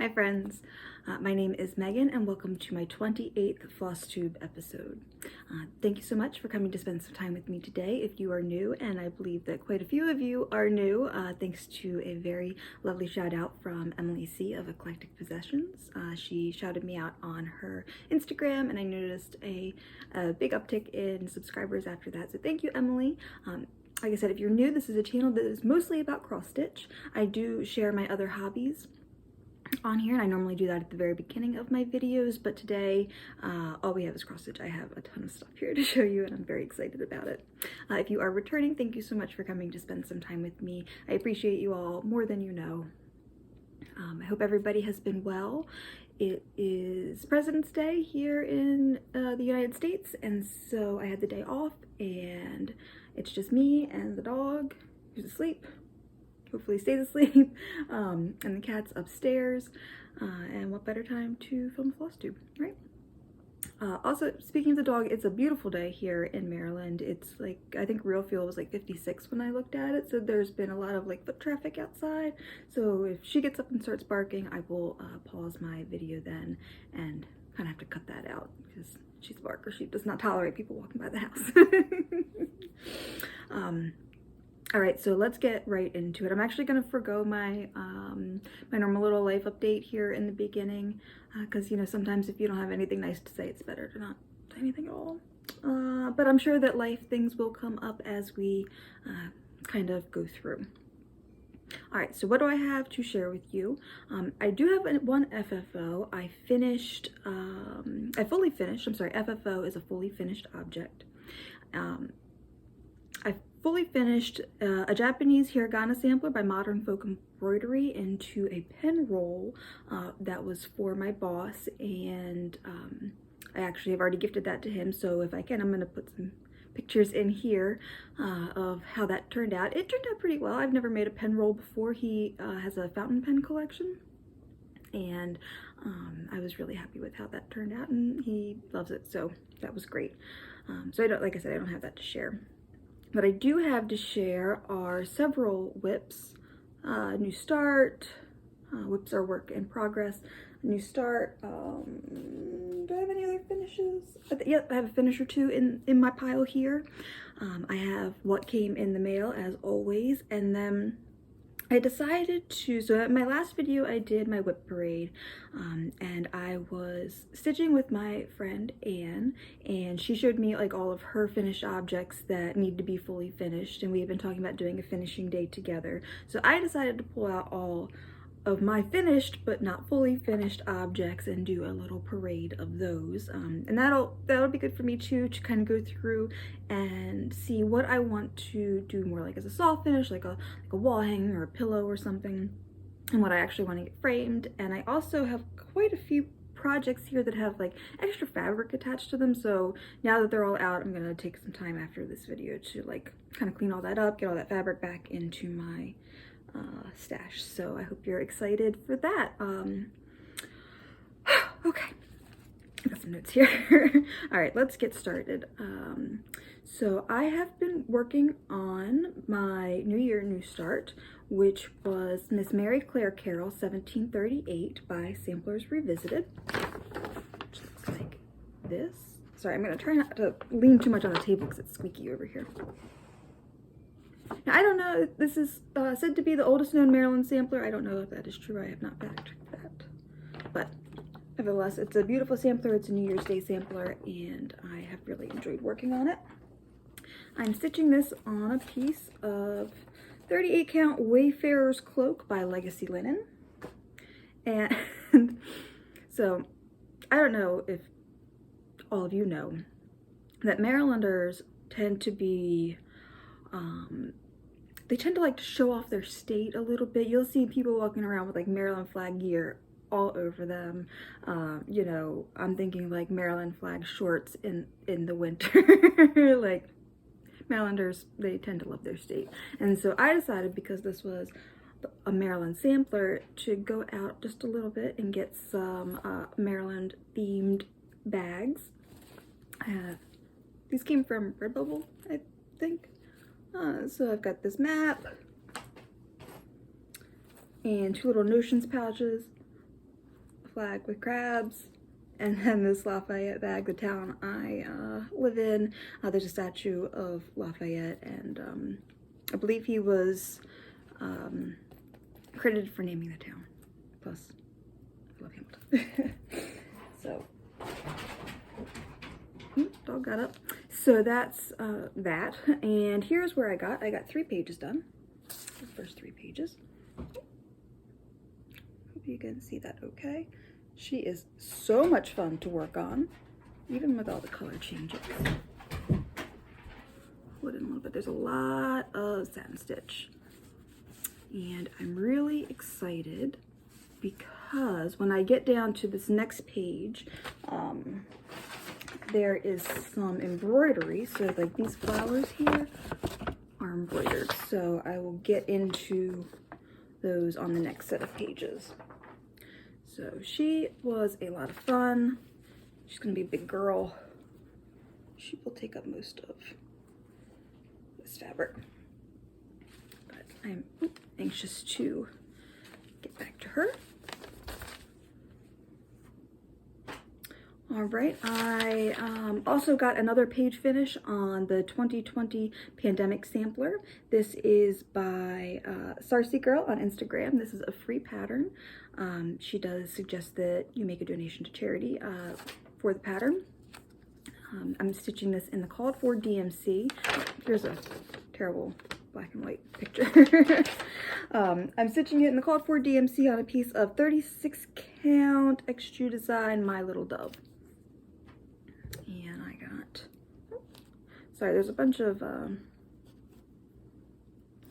Hi friends, my name is Megan and welcome to my 28th Flosstube episode. Thank you so much for coming to spend some time with me today if you are new, and I believe that quite a few of you are new, thanks to a very lovely shout out from Emily C. of Eclectic Possessions. She shouted me out on her Instagram and I noticed a big uptick in subscribers after that, so thank you, Emily. Like I said, if you're new, this is a channel that is mostly about cross stitch. I do share my other hobbies on here, and I normally do that at the very beginning of my videos, but today all we have is cross stitch. I have a ton of stuff here to show you and I'm very excited about it. If you are returning, thank you so much for coming to spend some time with me. I appreciate you all more than you know. I hope everybody has been well. It is President's Day here in the United States, and so I had the day off and it's just me and the dog who's asleep. Hopefully stays asleep, and the cat's upstairs, and what better time to film Flosstube, right? Also, speaking of the dog, it's a beautiful day here in Maryland. It's like, I think real feel was like 56 when I looked at it, so there's been a lot of like foot traffic outside, so if she gets up and starts barking, I will pause my video then and kind of have to cut that out because she's a barker. She does not tolerate people walking by the house. All right, so let's get right into it. I'm actually going to forgo my my normal little life update here in the beginning, because you know, sometimes if you don't have anything nice to say, it's better to not say anything at all. But I'm sure that life things will come up as we kind of go through. All right, so what do I have to share with you? I do have one FFO. I finished, I fully finished, I'm sorry, FFO is a fully finished object. I fully finished a Japanese hiragana sampler by Modern Folk Embroidery into a pen roll that was for my boss, and I actually have already gifted that to him, so if I can, I'm going to put some pictures in here of how that turned out. It turned out pretty well. I've never made a pen roll before. He has a fountain pen collection, and I was really happy with how that turned out, and he loves it, so that was great. So I don't, like I said, I don't have that to share. What I do have to share are several whips. New start, whips are work in progress. New start, do I have any other finishes? Yep, I have a finish or two in my pile here. I have what came in the mail as always, and then I decided to, so at my last video I did my whip parade, and I was stitching with my friend Anne, and she showed me like all of her finished objects that need to be fully finished, and we have been talking about doing a finishing day together. So I decided to pull out all of my finished but not fully finished objects and do a little parade of those, and that'll be good for me too, to kind of go through and see what I want to do more like as a soft finish, like a wall hanging or a pillow or something, and what I actually want to get framed. And I also have quite a few projects here that have like extra fabric attached to them, so now that they're all out, I'm gonna take some time after this video to like kind of clean all that up, get all that fabric back into my stash. So I hope you're excited for that. Okay, I got some notes here. All right, let's get started. So I have been working on my New Year New Start, which was Miss Mary Claire Carroll 1738 by Samplers Revisited, which looks like this. Sorry, I'm gonna try not to lean too much on the table because it's squeaky over here. Now, I don't know, this is said to be the oldest known Maryland sampler. I don't know if that is true. I have not fact-checked that. But nevertheless, it's a beautiful sampler. It's a New Year's Day sampler, and I have really enjoyed working on it. I'm stitching this on a piece of 38 count Wayfarer's Cloak by Legacy Linen. And so I don't know if all of you know that Marylanders tend to be they tend to like to show off their state a little bit. You'll see people walking around with like Maryland flag gear all over them. You know, I'm thinking like Maryland flag shorts in the winter. Like, Marylanders, they tend to love their state. And so I decided, because this was a Maryland sampler, to go out just a little bit and get some Maryland themed bags. These came from Redbubble, I think. So I've got this map and two little notions pouches. flag with crabs. And then this Lafayette bag, the town I live in, there's a statue of Lafayette, and I believe he was credited for naming the town. Plus, I love Hamilton. So, dog got up. So that's that. And here's where I got 3 pages done. The first 3 pages. Hope you can see that okay. She is so much fun to work on, even with all the color changes. Put in a little bit. There's a lot of satin stitch. And I'm really excited because when I get down to this next page, there is some embroidery. So like these flowers here are embroidered. So I will get into those on the next set of pages. So she was a lot of fun. She's gonna be a big girl. She will take up most of this fabric. But I'm anxious to get back to her. All right, I also got another page finish on the 2020 Pandemic Sampler. This is by Sarcy Girl on Instagram. This is a free pattern. She does suggest that you make a donation to charity for the pattern. I'm stitching this in the called for DMC. Here's a terrible black and white picture. I'm stitching it in the called for DMC on a piece of 36 count extrude design My Little Dove. And I got, sorry, there's a bunch of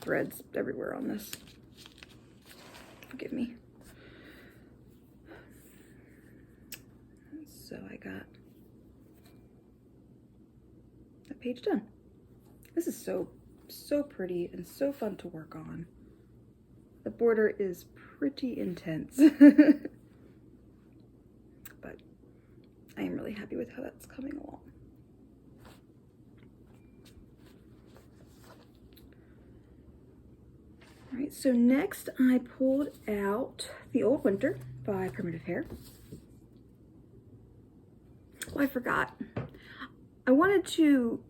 threads everywhere on this. Forgive me. So I got that page done. This is so pretty and so fun to work on. The border is pretty intense. But I am really happy with how that's coming along. All right, so next I pulled out The Old Winter by Primitive Hair. Oh, I forgot. I wanted to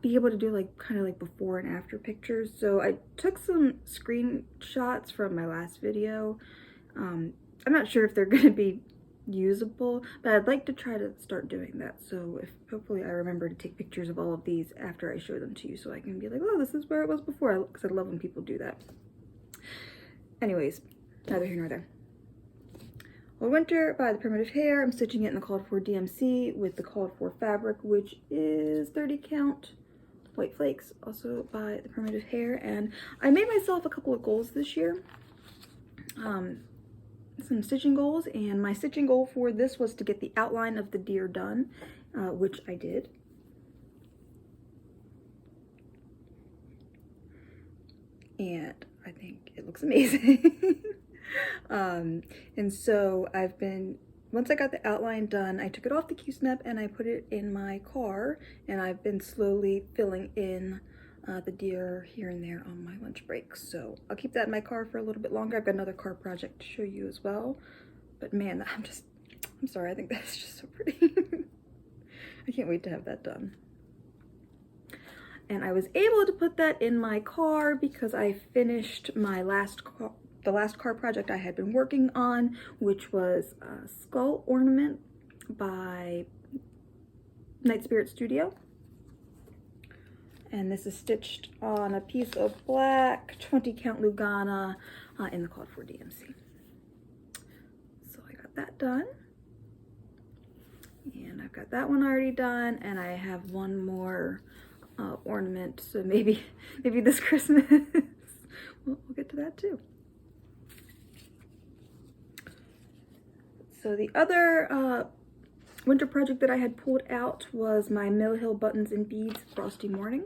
be able to do like kind of like before and after pictures. So I took some screenshots from my last video. I'm not sure if they're going to be usable, but I'd like to try to start doing that. So if hopefully I remember to take pictures of all of these after I show them to you, so I can be like, oh, this is where it was before, because I love when people do that. Anyways, neither here nor there. Old Winter by the Primitive Hair. I'm stitching it in the called for DMC with the called for fabric, which is 30 count white flakes, also by the Primitive Hair. And I made myself a couple of goals this year. Some stitching goals, and my stitching goal for this was to get the outline of the deer done, which I did. And I think it looks amazing. And so I've been, once I got the outline done, I took it off the Q-snap and I put it in my car, and I've been slowly filling in the deer here and there on my lunch break. So I'll keep that in my car for a little bit longer. I've got another car project to show you as well. But man, I'm sorry, I think that's just so pretty. I can't wait to have that done. And I was able to put that in my car because I finished my the last car project I had been working on, which was a skull ornament by Night Spirit Studio. And this is stitched on a piece of black 20 count Lugana in the called for DMC. So I got that done. And I've got that one already done, and I have one more ornament, so maybe this Christmas we'll get to that too. So the other winter project that I had pulled out was my Mill Hill Buttons and Beads Frosty Morning.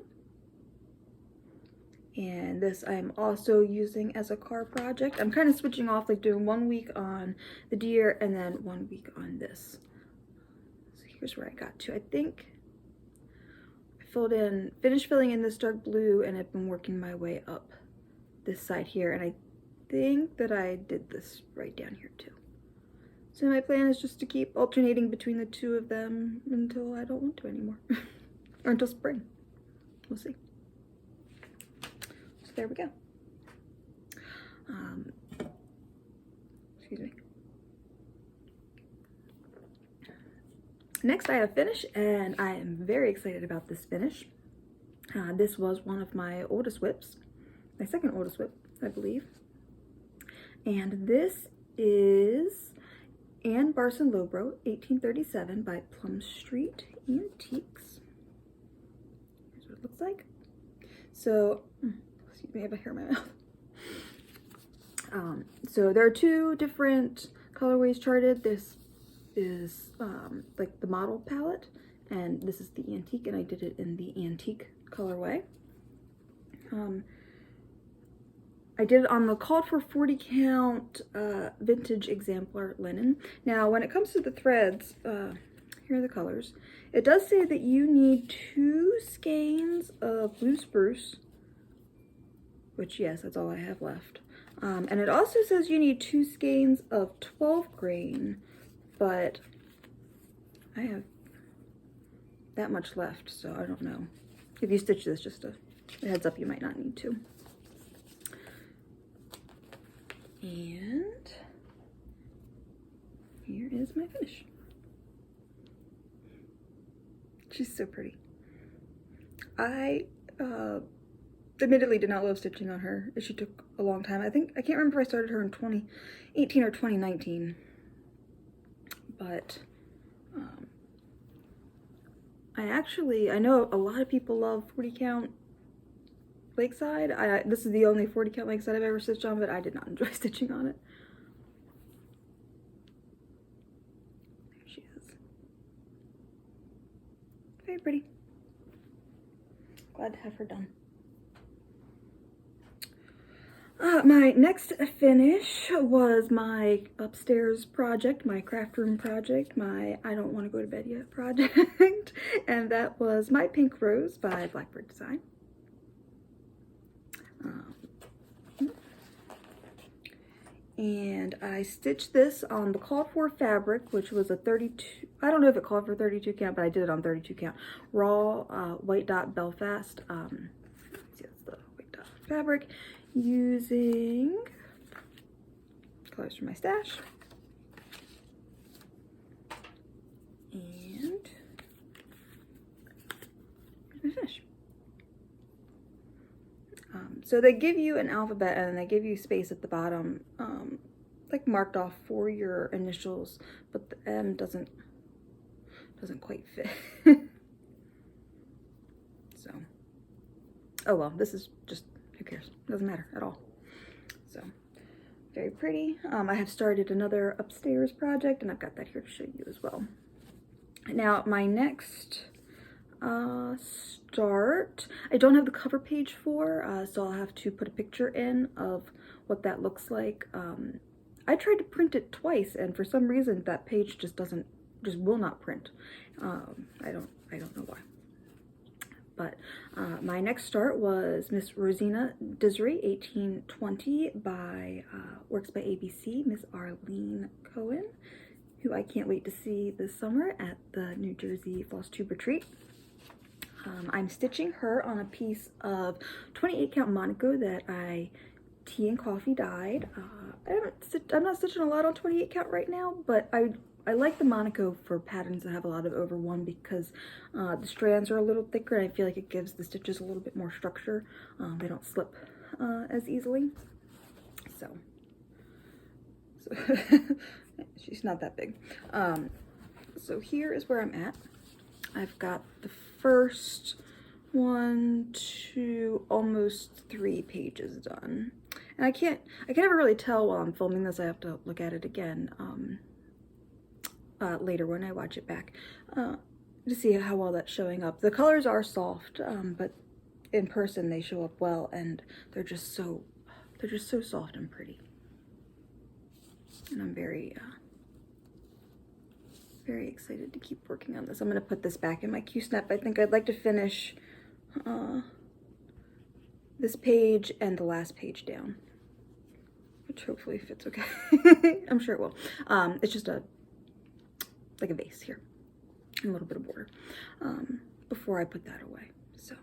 And this I'm also using as a car project. I'm kind of switching off, like doing 1 week on the deer and then 1 week on this. So here's where I got to. I think I finished filling in this dark blue, and I've been working my way up this side here. And I think that I did this right down here too. So my plan is just to keep alternating between the two of them until I don't want to anymore. Or until spring. We'll see. So there we go. Excuse me. Next I have finish, and I am very excited about this finish. This was one of my oldest whips, my second oldest whip, I believe. And this is Anne Barson Lowbro, 1837 by Plum Street Antiques. Here's what it looks like. So, excuse me, I have a hair in my mouth. So there are two different colorways charted. This is like the model palette, and this is the antique, and I did it in the antique colorway. I did it on the called for 40 count vintage exemplar linen. Now when it comes to the threads, here are the colors. It does say that you need 2 skeins of blue spruce, which yes, that's all I have left. And it also says you need 2 skeins of 12 grain, but I have that much left, so I don't know. If you stitch this, just a heads up, you might not need to. And here is my finish. She's so pretty. I admittedly did not love stitching on her. She took a long time. I can't remember if I started her in 2018 or 2019. But I know a lot of people love 40 count Lakeside. This is the only 40 count Lakeside I've ever stitched on, but I did not enjoy stitching on it. There she is. Very pretty. Glad to have her done. My next finish was my upstairs project, my craft room project, my I don't want to go to bed yet project, and that was my Pink Rose by Blackbird Design. And I stitched this on the called for fabric, which was a 32, I don't know if it called for 32 count, but I did it on 32 count. Raw white dot Belfast, let's see, that's the white dot fabric, using colors from my stash. And here's my finish. So they give you an alphabet and they give you space at the bottom, like marked off for your initials, but the M doesn't quite fit. So, oh well, this is just, who cares? Doesn't matter at all. So, very pretty. I have started another upstairs project, and I've got that here to show you as well. Now, my next start, I don't have the cover page for, so I'll have to put a picture in of what that looks like. I tried to print it twice, and for some reason that page just will not print. I don't know why. But my next start was Miss Rosina Disray, 1820 by Works by ABC, Miss Arlene Cohen, who I can't wait to see this summer at the New Jersey Flosstube retreat. I'm stitching her on a piece of 28 count Monaco that I tea and coffee dyed. I'm not stitching a lot on 28 count right now, but I like the Monaco for patterns that have a lot of over one because the strands are a little thicker and I feel like it gives the stitches a little bit more structure. They don't slip as easily. So she's not that big. So here is where I'm at. I've got the first 1, 2, almost 3 pages done. And I can never really tell while I'm filming this. I have to look at it again later when I watch it back to see how well that's showing up. The colors are soft, but in person they show up well, and they're just so soft and pretty. And I'm very excited to keep working on this. I'm going to put this back in my Q-snap. I think I'd like to finish this page and the last page down, which hopefully fits okay. I'm sure it will. It's just like a vase here, and a little bit of border before I put that away. So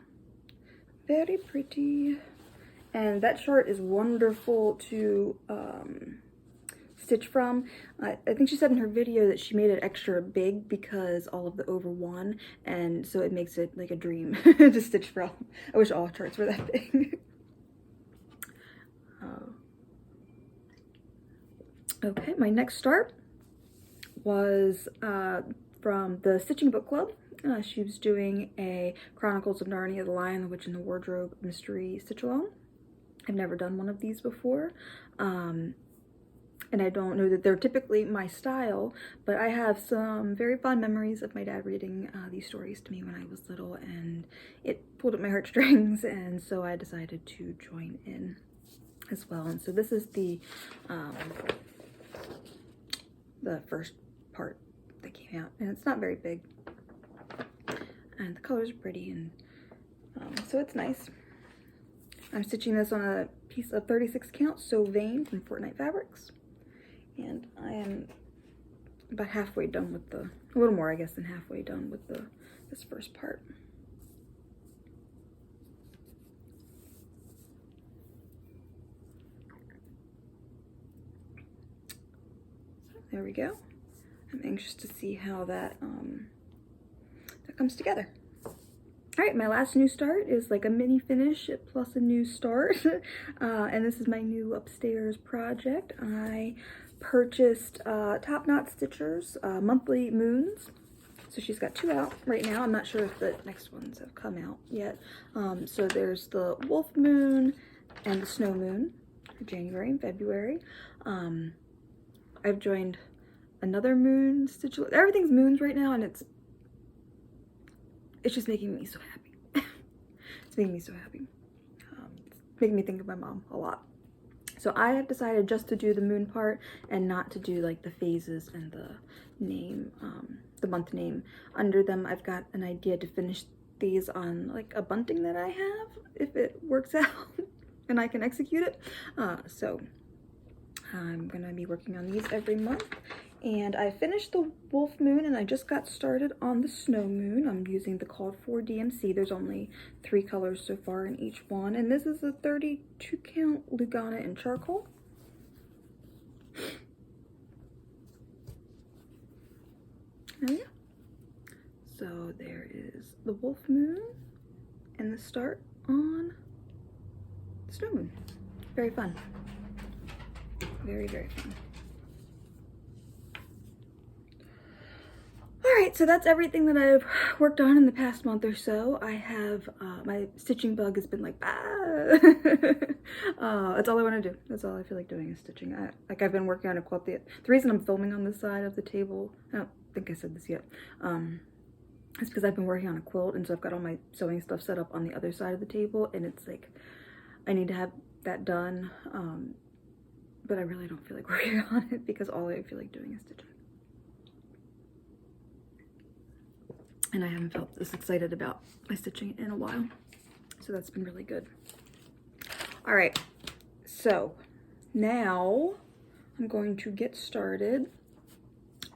very pretty. And that chart is wonderful to stitch from. I think she said in her video that she made it extra big because all of the over one, and so it makes it like a dream to stitch from. I wish all charts were that big. Okay, my next start was from the Stitching Book Club. She was doing a Chronicles of Narnia, The Lion, the Witch, and the Wardrobe mystery stitch-along. I've never done one of these before, and I don't know that they're typically my style, but I have some very fond memories of my dad reading these stories to me when I was little, and it pulled at my heartstrings, and so I decided to join in as well. And so this is the first part that came out, and it's not very big, and the colors are pretty, and so it's nice. I'm stitching this on a piece of 36 count So Vain from Fortnite Fabrics, and I am about halfway done with a little more I guess than halfway done with this first part. There we go. I'm anxious to see how that comes together. All right, my last new start is like a mini finish plus a new start. And this is my new upstairs project. I purchased Top Knot Stitchers Monthly Moons. So she's got 2 out right now. I'm not sure if the next ones have come out yet. So there's the Wolf Moon and the Snow Moon for January and February. I've joined another moon stitch. Everything's moons right now, and it's just making me so happy. It's making me so happy. It's making me think of my mom a lot. So I have decided just to do the moon part and not to do like the phases and the name, the month name under them. I've got an idea to finish these on like a bunting that I have, if it works out and I can execute it. So I'm gonna be working on these every month. And I finished the Wolf Moon, and I just got started on the Snow Moon. I'm using the called for DMC. There's only 3 colors so far in each one. And this is a 32 count Lugana in charcoal. Oh yeah. So there is the Wolf Moon and the start on the Snow Moon. Very fun. Very, very fun. Alright, so that's everything that I've worked on in the past month or so. I have, my stitching bug has been like, that's all I want to do. That's all I feel like doing is stitching. I've been working on a quilt. The reason I'm filming on this side of the table, I don't think I said this yet, is because I've been working on a quilt, and so I've got all my sewing stuff set up on the other side of the table, and it's like, I need to have that done, but I really don't feel like working on it because all I feel like doing is stitching. And I haven't felt this excited about my stitching in a while. So that's been really good. All right, so now I'm going to get started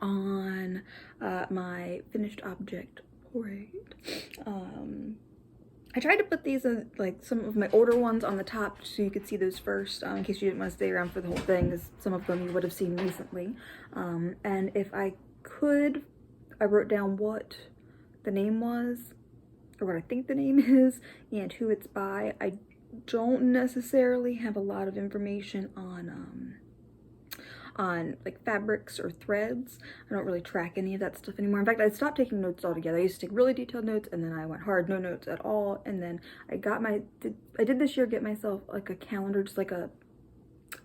on my finished object parade. I tried to put these in, like some of my older ones on the top so you could see those first, in case you didn't want to stay around for the whole thing, because some of them you would have seen recently. And if I could, I wrote down what the name was, or what I think the name is, and who it's by. I don't necessarily have a lot of information on like fabrics or threads. I don't really track any of that stuff anymore. In fact, I stopped taking notes altogether. I used to take really detailed notes, and then I went hard, no notes at all. And then I got I did this year get myself like a calendar, just like a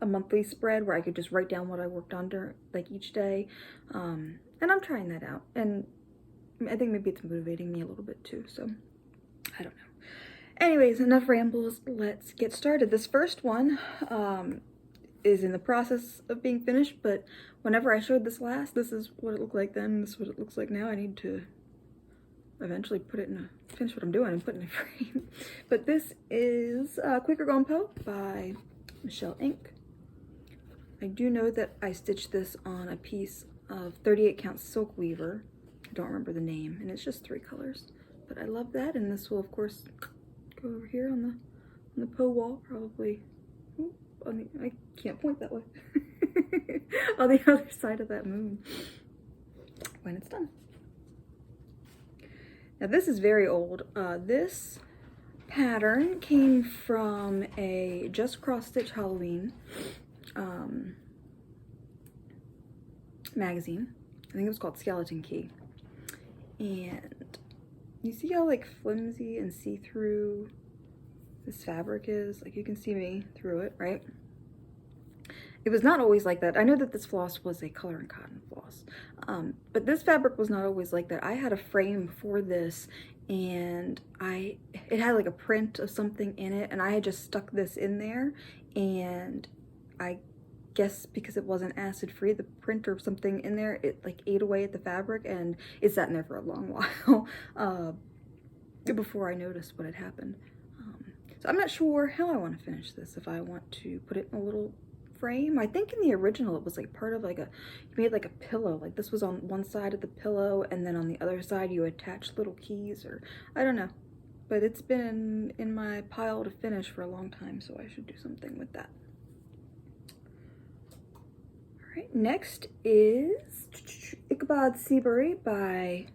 monthly spread where I could just write down what I worked on during like each day. And I'm trying that out, and I think maybe it's motivating me a little bit too, so I don't know. Anyways, enough rambles, let's get started. This first one is in the process of being finished, but whenever I showed this last, this is what it looked like then, this is what it looks like now. I need to eventually put it in finish what I'm doing and put it in a frame. But this is Quicker Gone Po by Michelle Inc. I do know that I stitched this on a piece of 38 count silk weaver. I don't remember the name, and it's just 3 colors. But I love that, and this will of course go over here on the Poe wall, probably. Ooh, I can't point that way. On the other side of that moon when it's done. Now this is very old. This pattern came from a Just Cross Stitch Halloween magazine. I think it was called Skeleton Key. And you see how like flimsy and see-through this fabric is? Like you can see me through it, right? It was not always like that. I know that this floss was a color and cotton floss, but this fabric was not always like that. I had a frame for this, and it had like a print of something in it, and I had just stuck this in there, and I guess because it wasn't acid free, the print or something in there, it like ate away at the fabric, and it sat in there for a long while before I noticed what had happened. So I'm not sure how I want to finish this. If I want to put it in a little frame. I think in the original it was like part of like you made like a pillow, like this was on one side of the pillow and then on the other side you attach little keys, or I don't know, but it's been in my pile to finish for a long time, so I should do something with that. All right, next is Ichabod Seabury by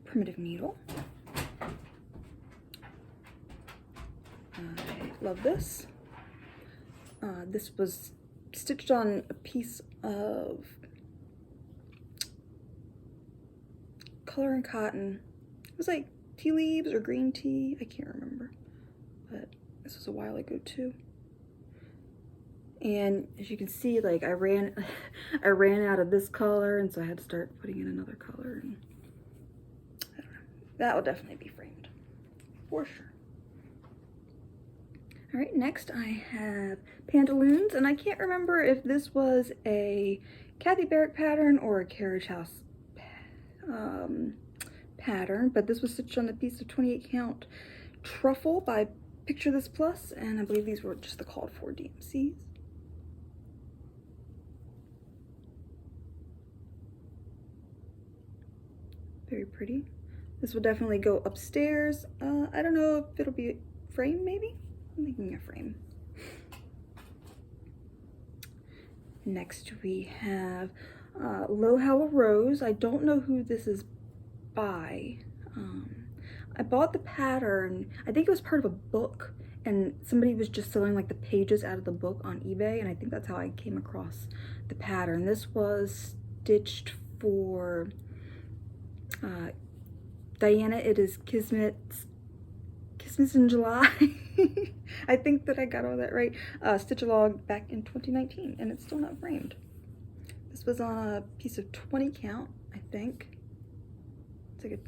Primitive Needle. I love this. This was stitched on a piece of color and cotton. It was like tea leaves or green tea, I can't remember, but this was a while ago too. And as you can see, like I ran out of this color, and so I had to start putting in another color, and I don't know, that will definitely be framed for sure. All right, next I have Pantaloons, and I can't remember if this was a Kathy Barrett pattern or a Carriage House pattern, but this was stitched on a piece of 28 count truffle by Picture This Plus, and I believe these were just the called for DMCs. Very pretty. This will definitely go upstairs. I don't know if it'll be framed, maybe? I'm making a frame. Next we have Low Hollow Rose. I don't know who this is by. I bought the pattern, I think it was part of a book, and somebody was just selling like the pages out of the book on eBay, and I think that's how I came across the pattern. This was stitched for Diana It Is Kismet's in July. I think that I got all that right. Stitch Along back in 2019, and it's still not framed. This was on a piece of 20 count, I think. It's like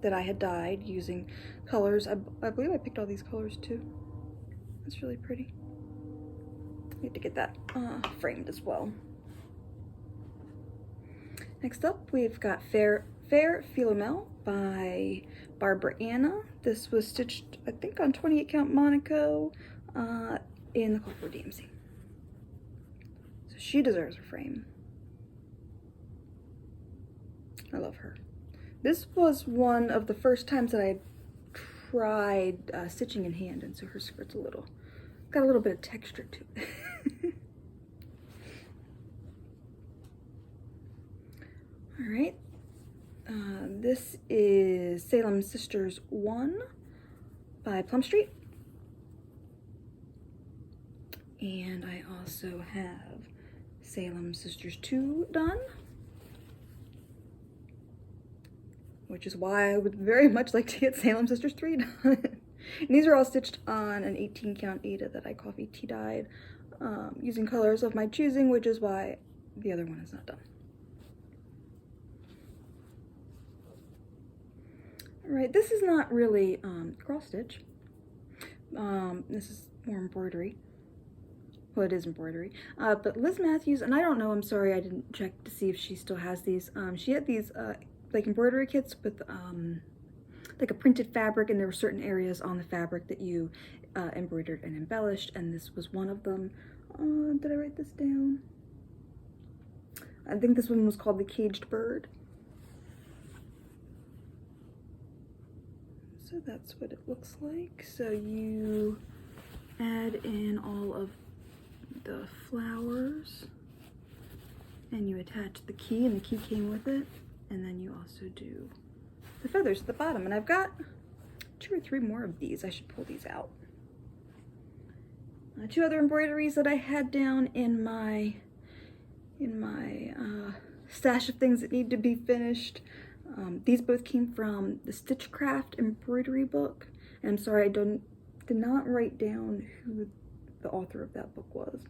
that I had dyed using colors. I believe I picked all these colors too. That's really pretty. I need to get that framed as well. Next up, we've got Fair Philomel by Barbara Anna. This was stitched, I think, on 28 count Monaco in the Call for DMC. So she deserves a frame. I love her. This was one of the first times that I tried stitching in hand, and so her skirt's got a little bit of texture to it. All right. This is Salem Sisters 1 by Plum Street. And I also have Salem Sisters 2 done, which is why I would very much like to get Salem Sisters 3 done. And these are all stitched on an 18 count Aida that I coffee tea dyed using colors of my choosing, which is why the other one is not done. All right, this is not really cross stitch. This is more embroidery. Well, it is embroidery. But Liz Matthews, and I don't know, I'm sorry, I didn't check to see if she still has these. She had these like embroidery kits with like a printed fabric, and there were certain areas on the fabric that you embroidered and embellished, and this was one of them. Did I write this down? I think this one was called The Caged Bird. So that's what it looks like. So you add in all of the flowers and you attach the key, and the key came with it, and then you also do the feathers at the bottom. And I've got 2 or 3 more of these. I should pull these out. 2 other embroideries that I had down in my stash of things that need to be finished. These both came from the Stitchcraft embroidery book. And I'm sorry, I did not write down who the author of that book was,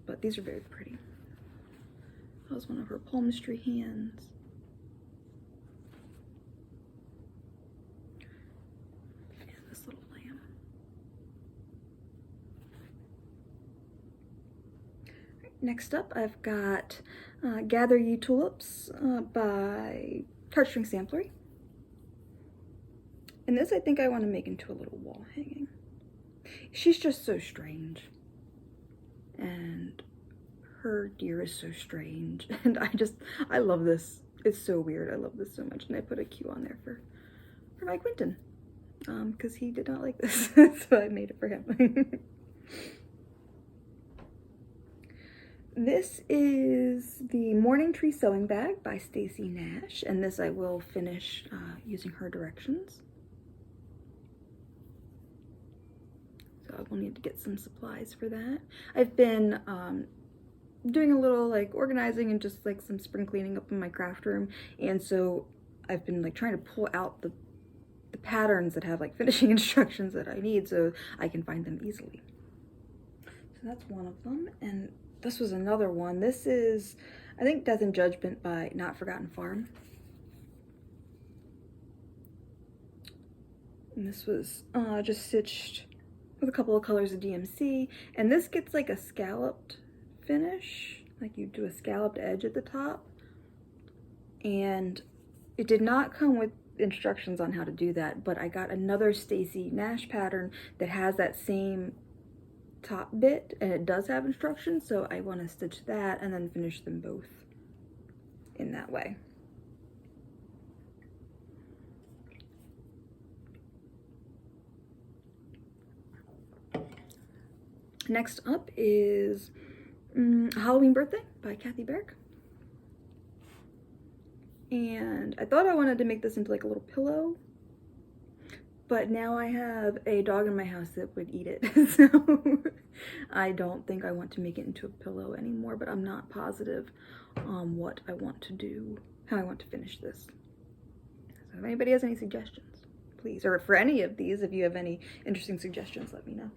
but these are very pretty. That was one of her palmistry hands. And this little lamb. Next up, I've got Gather Ye Tulips by Heartstring Samplery. And this I think I want to make into a little wall hanging. She's just so strange. And her deer is so strange. And I love this. It's so weird. I love this so much. And I put a Q on there for my Quentin. Because he did not like this. So I made it for him. This is the Morning Tree Sewing Bag by Stacy Nash, and this I will finish using her directions. So I will need to get some supplies for that. I've been doing a little like organizing and just like some spring cleaning up in my craft room, and so I've been like trying to pull out the patterns that have like finishing instructions that I need so I can find them easily. So that's one of them, and this was another one. This is, I think, Death and Judgment by Not Forgotten Farm. And this was just stitched with a couple of colors of DMC. And this gets like a scalloped finish. Like you do a scalloped edge at the top. And it did not come with instructions on how to do that, but I got another Stacy Nash pattern that has that same top bit, and it does have instructions, so I want to stitch that and then finish them both in that way. Next up is Halloween Birthday by Kathy Berrick. And I thought I wanted to make this into like a little pillow, but now I have a dog in my house that would eat it, so I don't think I want to make it into a pillow anymore, but I'm not positive on what I want to do, how I want to finish this. So if anybody has any suggestions, please, or for any of these, if you have any interesting suggestions, let me know.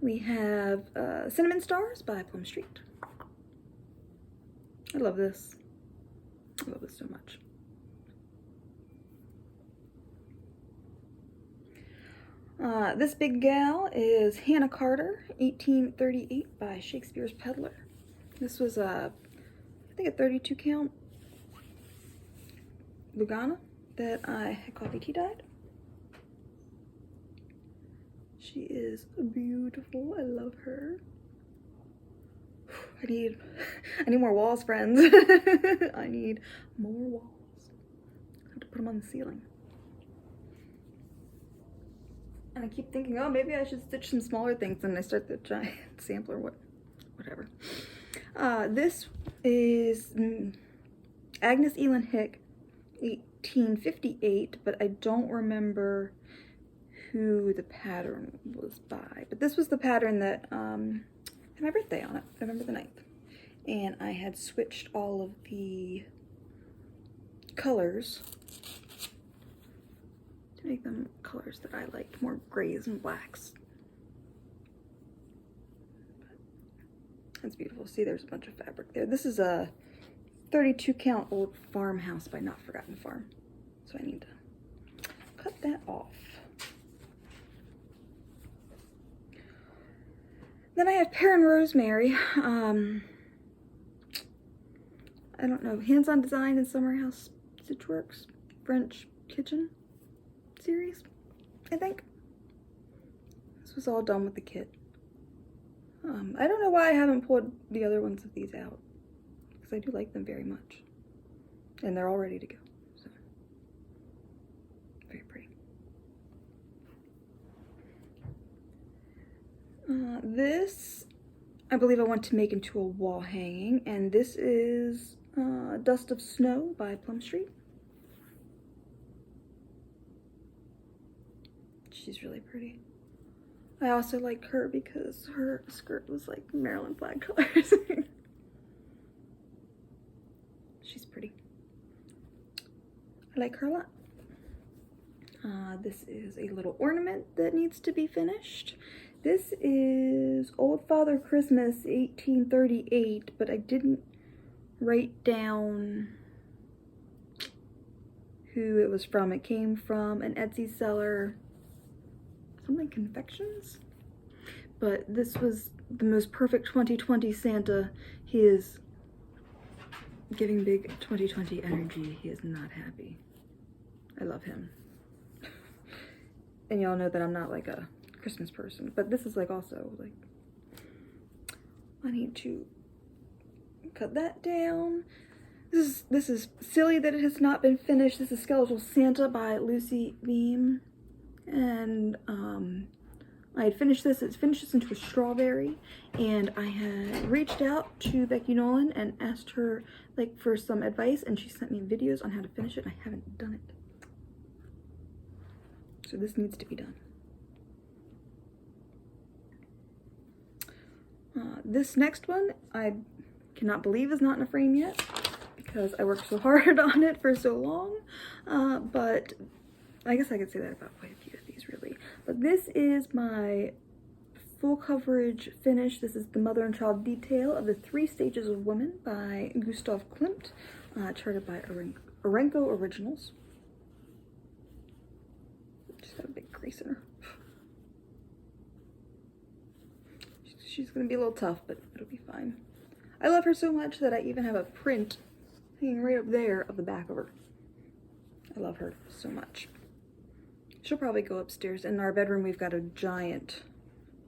We have Cinnamon Stars by Plum Street. I love this. I love this so much. This big gal is Hannah Carter, 1838 by Shakespeare's Peddler. This was I think a 32 count Lugana that I had coffee tea dyed. She is beautiful. I love her. I need more walls, friends. I need more walls. I have to put them on the ceiling. And I keep thinking, oh, maybe I should stitch some smaller things, and I start the giant sampler, whatever. This is Agnes Elin Hick, 1858, but I don't remember who the pattern was by. But this was the pattern that had my birthday on it, November the 9th. And I had switched all of the colors to make them colors that I liked, more grays and blacks. That's beautiful. See, there's a bunch of fabric there. This is a 32 count old farmhouse by Not Forgotten Farm. So I need to cut that off. Then I have Pear and Rosemary. I don't know, Hands-On Design and Summer House Stitchworks French Kitchen series, I think. This was all done with the kit. I don't know why I haven't pulled the other ones of these out, because I do like them very much. And they're all ready to go, so very pretty. This, I believe I want to make into a wall hanging, and this is Dust of Snow by Plum Street. She's really pretty. I also like her because her skirt was like Maryland flag colors. She's pretty. I like her a lot. This is a little ornament that needs to be finished. This is Old Father Christmas 1838, but I didn't write down who it was from. It came from an Etsy seller, something confections, but this was the most perfect 2020 Santa. He is giving big 2020 energy. He is not happy. I love him. And y'all know that I'm not like a Christmas person, but this is like also like, I need to cut that down. This is silly that it has not been finished. This is Skeletal Santa by Lucy Beam, and I had finished this. It's finished this into a strawberry, and I had reached out to Becky Nolan and asked her like for some advice, and she sent me videos on how to finish it, and I haven't done it. So this needs to be done. This next one, I cannot believe is not in a frame yet because I worked so hard on it for so long. But I guess I could say that about quite a few of these really. But this is my full coverage finish. This is the mother and child detail of the 3 Stages of Women by Gustav Klimt, charted by Orenco Originals. She's got a big crease in her. She's gonna be a little tough, but it'll be fine. I love her so much that I even have a print hanging right up there of the back of her. I love her so much. She'll probably go upstairs. In our bedroom, we've got a giant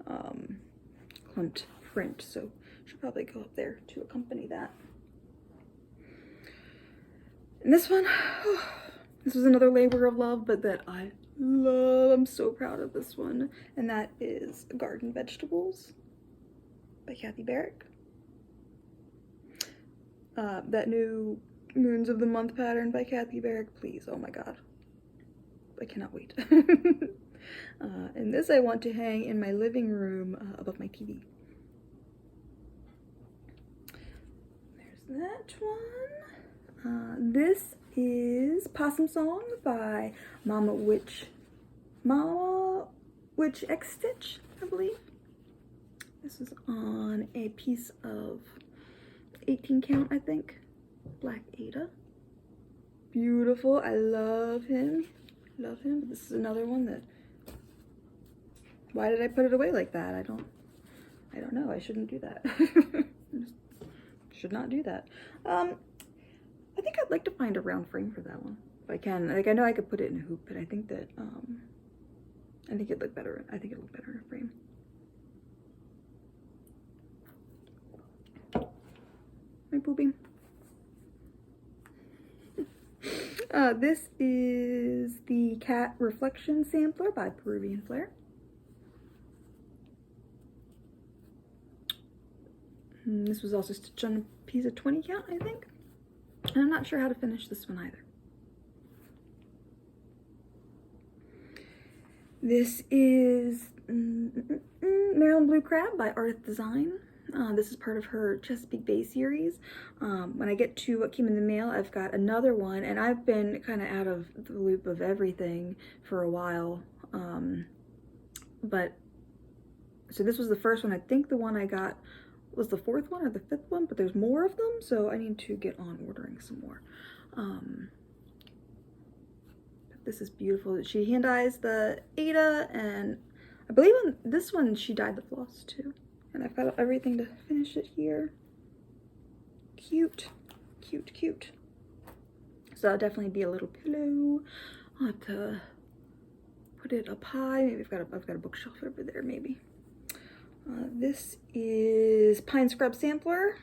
Klimt print, so she'll probably go up there to accompany that. And this one, this was another labor of love, but that I love. I'm so proud of this one, and that is Garden Vegetables by Kathy Barrick. That new Moons of the Month pattern by Kathy Barrick, please. Oh my god. I cannot wait. And this I want to hang in my living room above my TV. There's that one. This is Possum Song by Mama Witch X Stitch, I believe. This is on a piece of 18 count, I think. Black Ada. Beautiful. I love him. Love him. But this is another one that, why did I put it away like that? I don't know. I shouldn't do that. Should not do that. I think I'd like to find a round frame for that one if I can. Like, I know I could put it in a hoop, but I think that I think it'd look better. I think it'd look better in a frame. My pooping. This is the Cat Reflection Sampler by Peruvian Flare. This was also stitched on a piece of 20 count, I think. And I'm not sure how to finish this one either. This is Maryland Blue Crab by Ardith Design. This is part of her Chesapeake Bay series. When I get to what came in the mail, I've got another one, and I've been kind of out of the loop of everything for a while. But so this was the first one. I think the one I got was the 4th one or the 5th one, but there's more of them, so I need to get on ordering some more. This is beautiful. She hand dyes the Ada, and I believe on this one she dyed the floss too. And I've got everything to finish it here. Cute, cute, cute. So that'll definitely be a little pillow. I'll have to put it up high. Maybe I've got a bookshelf over there, maybe. This is Pine Scrub Sampler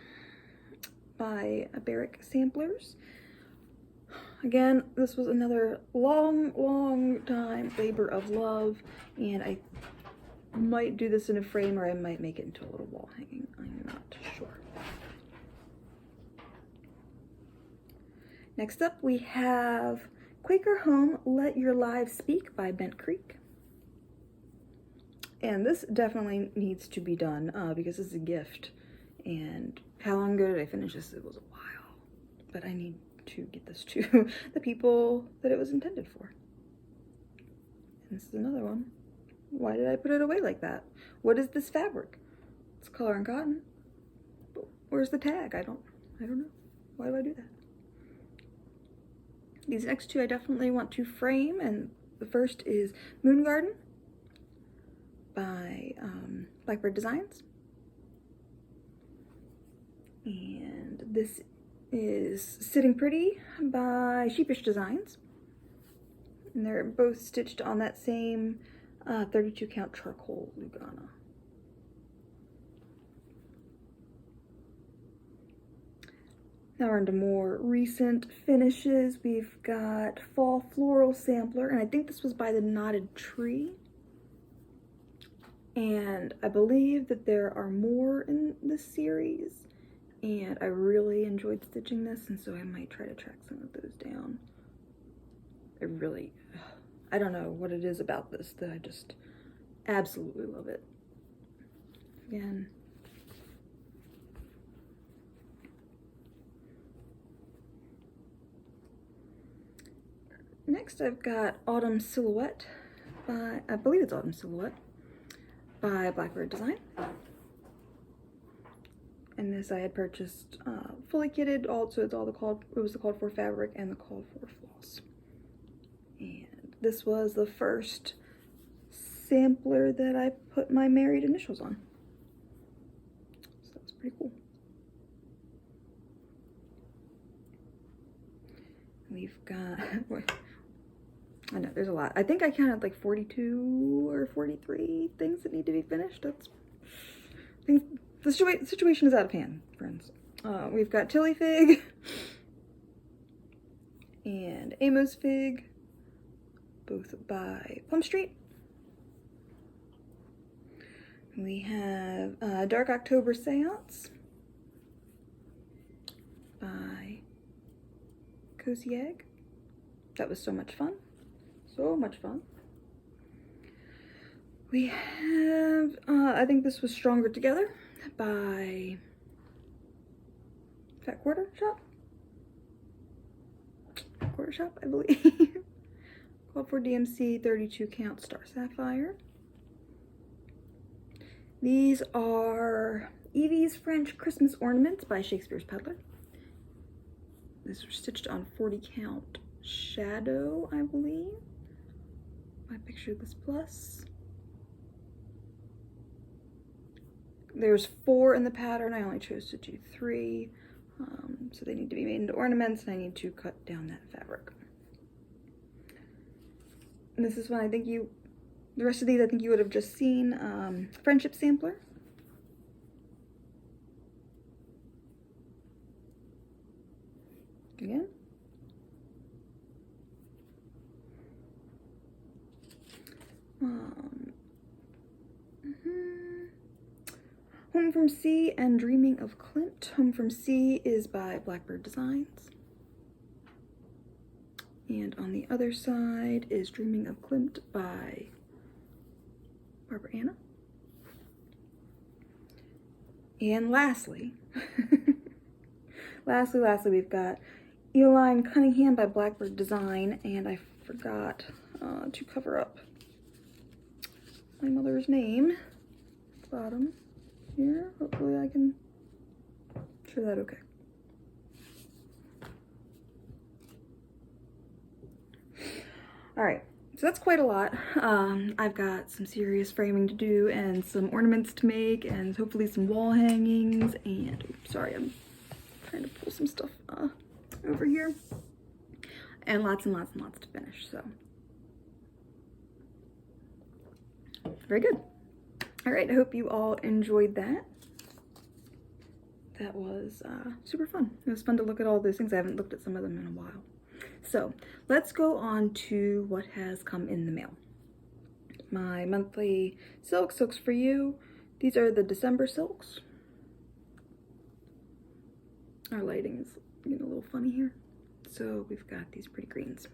by Barrick Samplers. Again, this was another long time labor of love, and I might do this in a frame or I might make it into a little wall hanging. I'm not sure. Next up we have Quaker Home Let Your Lives Speak by Bent Creek. And this definitely needs to be done because this is a gift. And how long ago did I finish this? It was a while. But I need to get this to the people that it was intended for. And this is another one. Why did I put it away like that? What is this fabric? It's color and cotton. But where's the tag? I don't know. Why do I do that? These next two I definitely want to frame, and the first is Moon Garden by Blackbird Designs. And this is Sitting Pretty by Sheepish Designs. And they're both stitched on that same 32 count charcoal Lugana. Now we're into more recent finishes. We've got Fall Floral Sampler, and I think this was by the Knotted Tree. And I believe that there are more in this series, and I really enjoyed stitching this, and so I might try to track some of those down. I don't know what it is about this that I just absolutely love it. Again, next I've got Autumn Silhouette by, I believe it's Autumn Silhouette by Blackbird Design. And this I had purchased fully kitted, so it was the called for fabric and the called for floss. And this was the first sampler that I put my married initials on. So that's pretty cool. We've got, I know there's a lot. I think I counted like 42 or 43 things that need to be finished. The situation is out of hand, friends. We've got Tilly Fig and Amos Fig, both by Plum Street. We have Dark October Seance by Cozy Egg. That was so much fun. So much fun. We have, I think this was Stronger Together by Fat Quarter Shop, I believe. Called for DMC 32 count Star Sapphire. These are Evie's French Christmas Ornaments by Shakespeare's Peddler. These are stitched on 40 count Shadow, I believe. I pictured this plus. There's 4 in the pattern. I only chose to do 3. So they need to be made into ornaments, and I need to cut down that fabric. And this is one I think the rest of these I think you would have just seen. Friendship Sampler. Again. Home from Sea and Dreaming of Clint. Home from Sea is by Blackbird Designs. And on the other side is Dreaming of Clint by Barbara Anna. And lastly, lastly, we've got Eline Cunningham by Blackbird Design, and I forgot to cover up my mother's name at the bottom here. Hopefully I can show that okay. All right, so that's quite a lot. I've got some serious framing to do and some ornaments to make and hopefully some wall hangings, and oops, sorry, I'm trying to pull some stuff over here, and lots and lots and lots to finish, so very good. All right, I hope you all enjoyed that. That was super fun. It was fun to look at all those things. I haven't looked at some of them in a while. So let's go on to what has come in the mail. My monthly silks for you. These are the December silks. Our lighting is getting a little funny here. So we've got these pretty greens.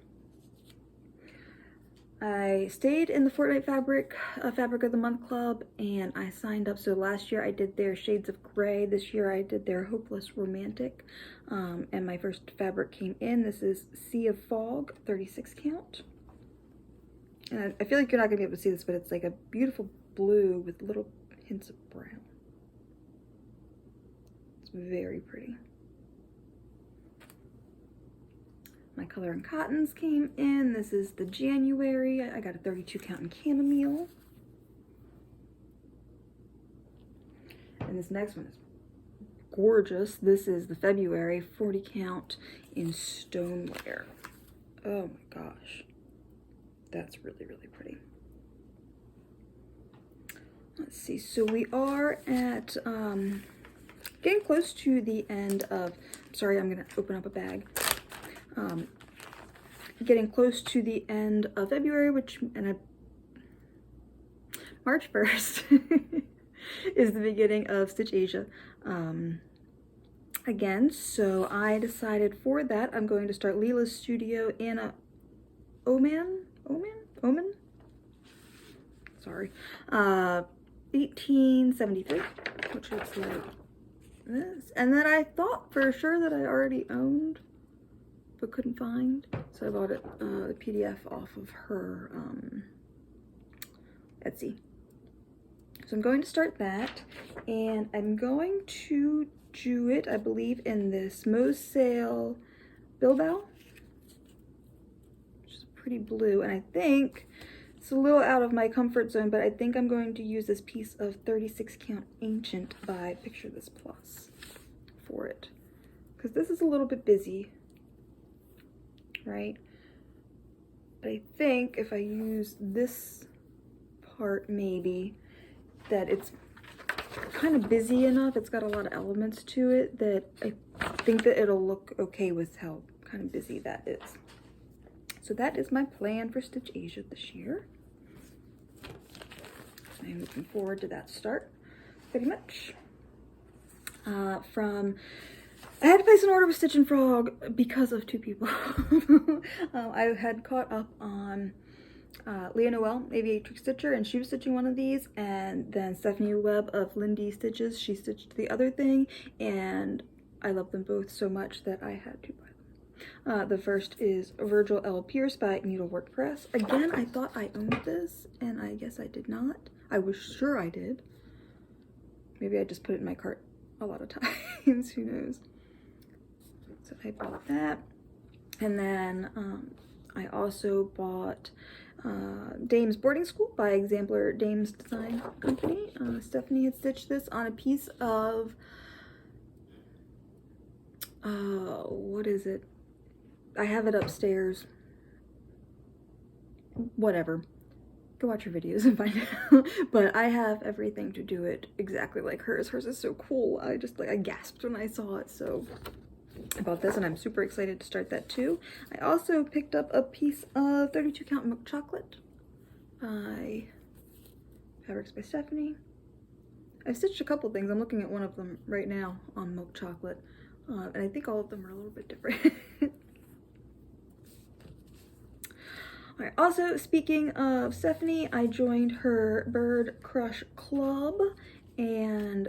I stayed in the Fortnite Fabric of the Month Club, and I signed up. So last year I did their Shades of Grey. This year I did their Hopeless Romantic. And my first fabric came in. This is Sea of Fog, 36 count. And I feel like you're not going to be able to see this, but it's like a beautiful blue with little hints of brown. It's very pretty. My Color and Cottons came in. This is the January. I got a 32 count in chamomile. And this next one is gorgeous. This is the February 40 count in stoneware. Oh my gosh. That's really, really pretty. Let's see. So we are at getting close to the end of, sorry, I'm going to open up a bag. Getting close to the end of February, March 1st is the beginning of Stitch Asia again. So I decided for that I'm going to start Leela's studio in Oman? Sorry. 1873, which looks like this. And then I thought for sure that I already owned, but couldn't find. So I bought it, the PDF off of her Etsy. So I'm going to start that, and I'm going to do it, I believe, in this Mosaic Bilbao, which is pretty blue, and I think it's a little out of my comfort zone, but I think I'm going to use this piece of 36 count Ancient by Picture This Plus for it, because this is a little bit busy, right? But I think if I use this part, maybe, that it's kind of busy enough, it's got a lot of elements to it, that I think that it'll look okay with how kind of busy that is. So that is my plan for Stitch Asia this year. I'm looking forward to that start, pretty much. I had to place an order with Stitch and Frog because of two people. I had caught up on Leah Noel, Aviatrix Stitcher, and she was stitching one of these, and then Stephanie Webb of Lindy Stitches, she stitched the other thing, and I love them both so much that I had to buy them. The first is Virgil L. Pierce by Needlework Press. Again, I thought I owned this, and I guess I did not. I was sure I did. Maybe I just put it in my cart a lot of times, who knows. So I bought that, and then I also bought Dame's Boarding School by Exemplar Dame's Design Company. Stephanie had stitched this on a piece of, what is it? I have it upstairs. Whatever. Go watch her videos and find out. But I have everything to do it exactly like hers. Hers is so cool. I gasped when I saw it, so I bought this, and I'm super excited to start that too. I also picked up a piece of 32 count milk chocolate by Fabrics by Stephanie. I've stitched a couple things. I'm looking at one of them right now on milk chocolate, and I think all of them are a little bit different. Alright, also speaking of Stephanie, I joined her Bird Crush Club, and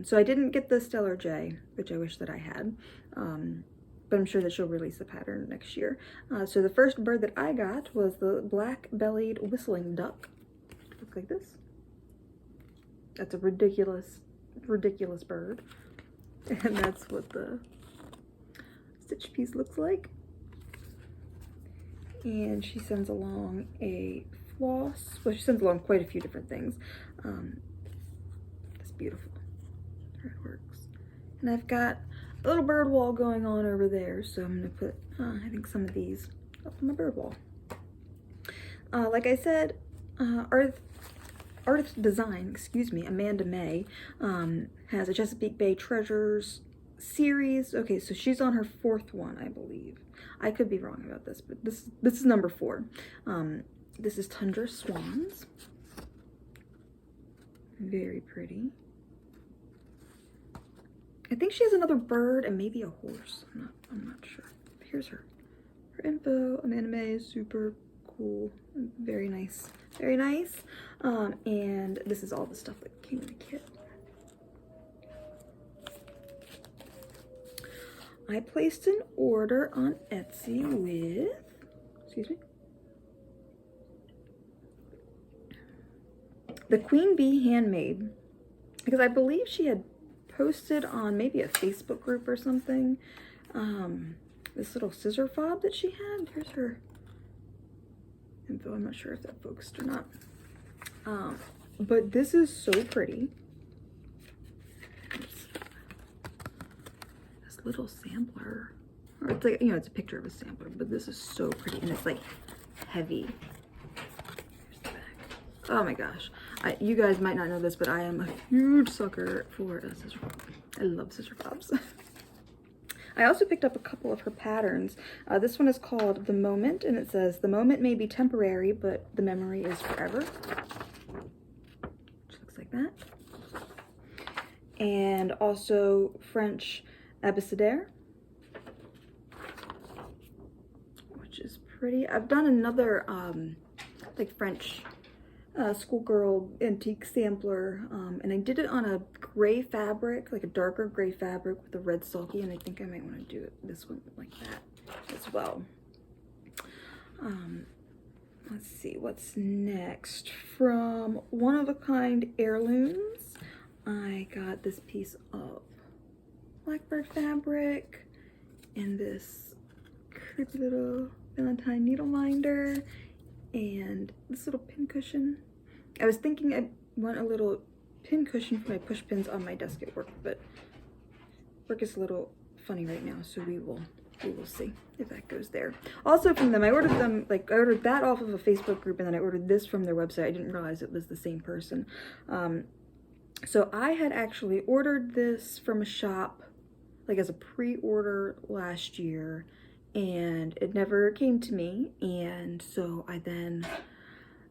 so I didn't get the Stellar J, which I wish that I had, but I'm sure that she'll release the pattern next year. So the first bird that I got was the black-bellied whistling duck. Looks like this. That's a ridiculous, ridiculous bird. And that's what the stitch piece looks like. And she sends along a floss. Well, she sends along quite a few different things. It's beautiful. There it works. And I've got a little bird wall going on over there, so I'm gonna put, I think, some of these up on the bird wall. Like I said, artist design, excuse me, Amanda May, has a Chesapeake Bay Treasures series. Okay, so she's on her 4th one, I believe. I could be wrong about this, but this is number 4. This is Tundra Swans. Very pretty. I think she has another bird and maybe a horse. I'm not sure. Here's her info. Amanda May is super cool. Very nice. Very nice. And this is all the stuff that came in the kit. I placed an order on Etsy with, excuse me, the Queen Bee Handmade, because I believe she had posted on maybe a Facebook group or something, this little scissor fob that she had. Here's her info. I'm not sure if that focused or not. But this is so pretty. This little sampler, or it's like, you know, it's a picture of a sampler, but this is so pretty, and it's like heavy. Here's the back. Oh my gosh. You guys might not know this, but I am a huge sucker for a scissor fob. I love scissor fobs. I also picked up a couple of her patterns. This one is called The Moment, and it says, "The moment may be temporary, but the memory is forever." Which looks like that. And also French Abecedere, which is pretty. I've done another like French schoolgirl antique sampler, and I did it on a gray fabric, like a darker gray fabric with a red sulky, and I think I might want to do it this one like that as well. Let's see what's next. From One of a Kind Heirlooms, I got this piece of blackbird fabric and this creepy little Valentine needle minder and this little pin cushion. I was thinking I want a little pin cushion for my push pins on my desk at work, but work is a little funny right now, so we will see if that goes there. Also from them, I ordered them, like I ordered that off of a Facebook group, and then I ordered this from their website. I didn't realize it was the same person. So I had actually ordered this from a shop, like as a pre-order last year, and it never came to me. And so I then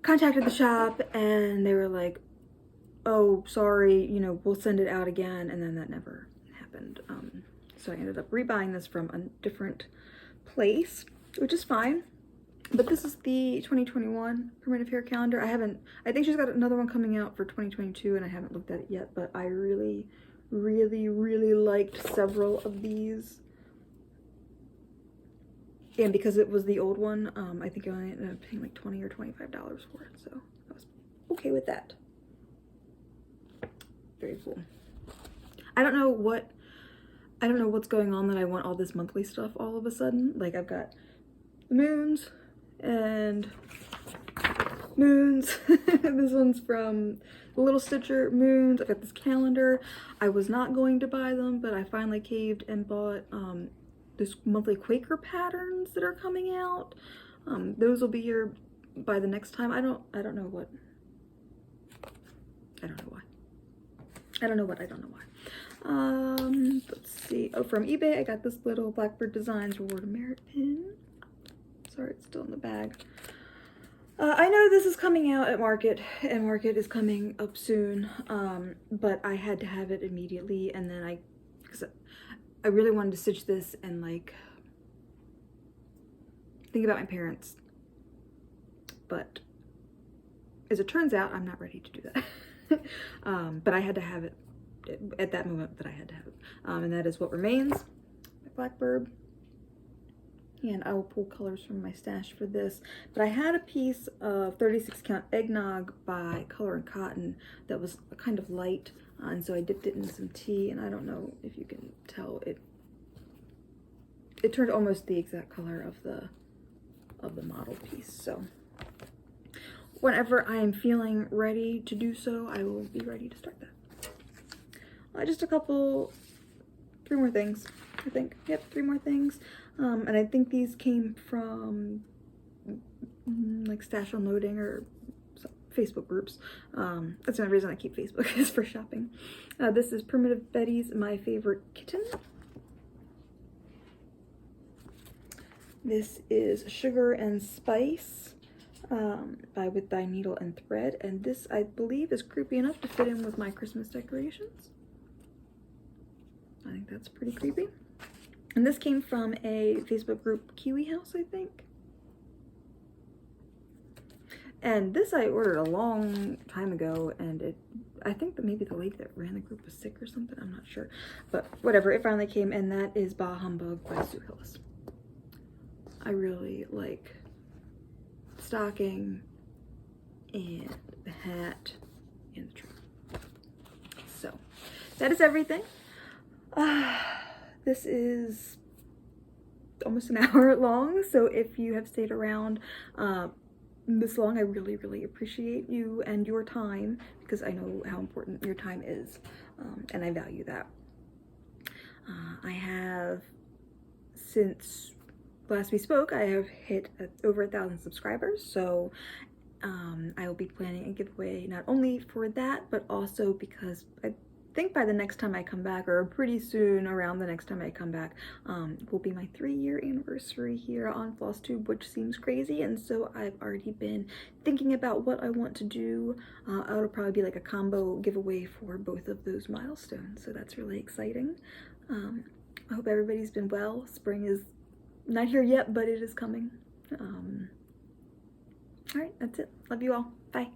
contacted the shop, and they were like, "Oh, sorry, you know, we'll send it out again." And then that never happened. So I ended up rebuying this from a different place, which is fine. But this is the 2021 Primitive Hair Calendar. I think she's got another one coming out for 2022, and I haven't looked at it yet, but I really, really, really liked several of these. And because it was the old one, I think I only ended up paying like $20 or $25 for it, so I was okay with that. Very cool. I don't know what's going on that I want all this monthly stuff all of a sudden. Like I've got moons and moons. This one's from Little Stitcher Moons. I've got this calendar. I was not going to buy them, but I finally caved and bought this monthly Quaker patterns that are coming out. Those will be here by the next time. I don't know why. Let's see. Oh, from eBay, I got this little Blackbird Designs Reward of Merit pin. Sorry, it's still in the bag. I know this is coming out at Market, and Market is coming up soon, but I had to have it immediately, and then because I really wanted to stitch this and like think about my parents, but as it turns out, I'm not ready to do that. But I had to have it at that moment that I had to have it, and that is What Remains by Blackbird. And I will pull colors from my stash for this. But I had a piece of 36 count eggnog by Color and Cotton that was kind of light, and so I dipped it in some tea, and I don't know if you can tell, it turned almost the exact color of the model piece. So whenever I am feeling ready to do so, I will be ready to start that. Just three more things, I think. Yep, 3 more things. And I think these came from like Stash Unloading or Facebook groups. That's the only reason I keep Facebook is for shopping. This is Primitive Betty's My Favorite Kitten. This is Sugar and Spice by With Thy Needle and Thread, and this I believe is creepy enough to fit in with my Christmas decorations. I think that's pretty creepy. And this came from a Facebook group, Kiwi House, I think. And this I ordered a long time ago, and I think that maybe the lady that ran the group was sick or something, I'm not sure. But whatever, it finally came, and that is Bah Humbug by Sue Hillis. I really like the stocking and the hat and the tree. So that is everything. This is almost an hour long, so if you have stayed around this long, I really, really appreciate you and your time, because I know how important your time is, and I value that. I have, since last we spoke, I have hit over 1,000 subscribers, so I will be planning a giveaway not only for that, but also because I think by the next time I come back, or pretty soon around the next time I come back, will be my 3-year anniversary here on Flosstube, which seems crazy, and so I've already been thinking about what I want to do. It'll probably be like a combo giveaway for both of those milestones, so that's really exciting. I hope everybody's been well. Spring is not here yet, but it is coming. All right, that's it. Love you all. Bye.